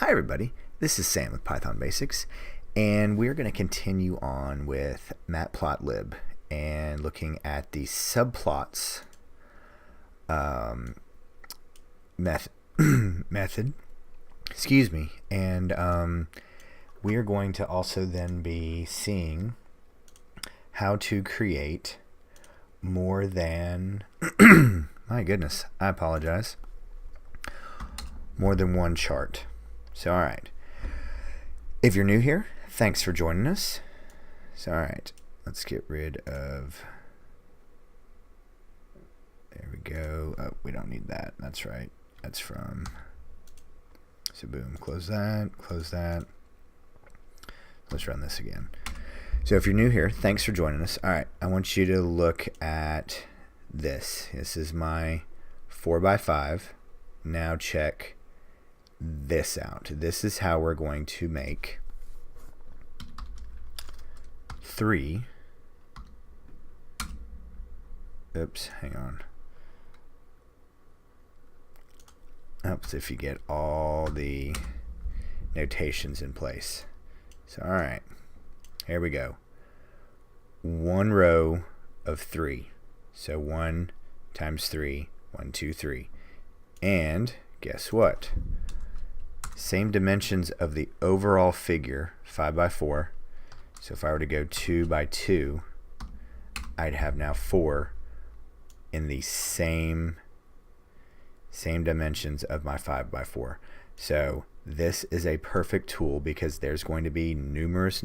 Hi everybody, this is Sam with Python Basics, and we're going to continue on with Matplotlib and looking at the subplots method. Excuse me, and we are going to also then be seeing how to create more than my goodness, I apologize, more than one chart. So, all right. If you're new here, thanks for joining us. So, all right, let's get rid of. There we go. Oh, we don't need that. That's right. That's from. So, boom. Close that. Close that. Let's run this again. So, if you're new here, thanks for joining us. All right, I want you to look at this. This is my 4x5. Now check this out. This is how we're going to make 3. Oops, hang on. Oops, if you get all the notations in place. So, all right, here we go. 1 row of 3. So 1 times 3, 1, 2, 3. And guess what? Same dimensions of the overall figure, 5x4. So if I were to go 2x2, I'd have now 4 in the same dimensions of my 5x4. So this is a perfect tool because there's going to be numerous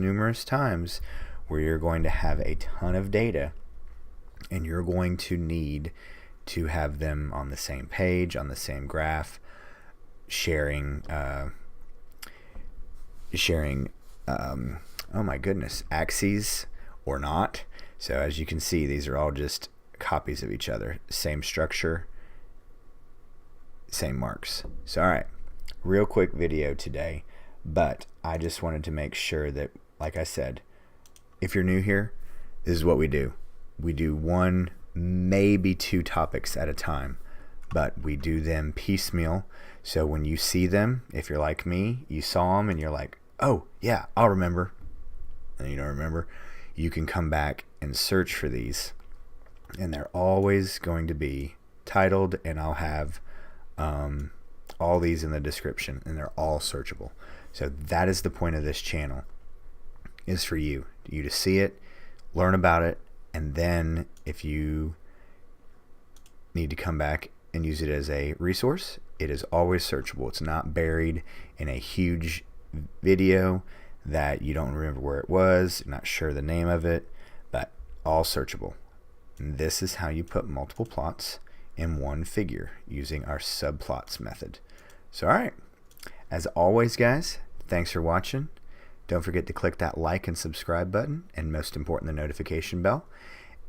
times where you're going to have a ton of data and you're going to need to have them on the same page, on the same graph, sharing oh my goodness, axes or not. So as you can see, these are all just copies of each other, same structure, same marks. So all right, real quick video today, but I just wanted to make sure that, like I said, if you're new here, this is what we do. We do 1, maybe 2 topics at a time, but we do them piecemeal. So when you see them, if you're like me, you saw them and you're like, oh yeah, I'll remember, and you don't remember, you can come back and search for these, and they're always going to be titled, and I'll have all these in the description, and they're all searchable. So that is the point of this channel, is for you to see it, learn about it, and then if you need to come back and use it as a resource, it is always searchable. It's not buried in a huge video that you don't remember where it was, not sure the name of it, but all searchable. And this is how you put multiple plots in one figure using our subplots method. So all right, as always guys, thanks for watching. Don't forget to click that like and subscribe button, and most important, the notification bell.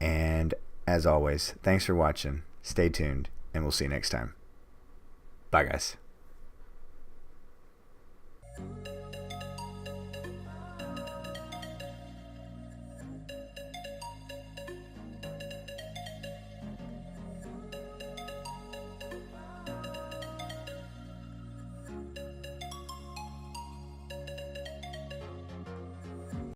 And as always, thanks for watching. Stay tuned, and we'll see you next time. Bye guys.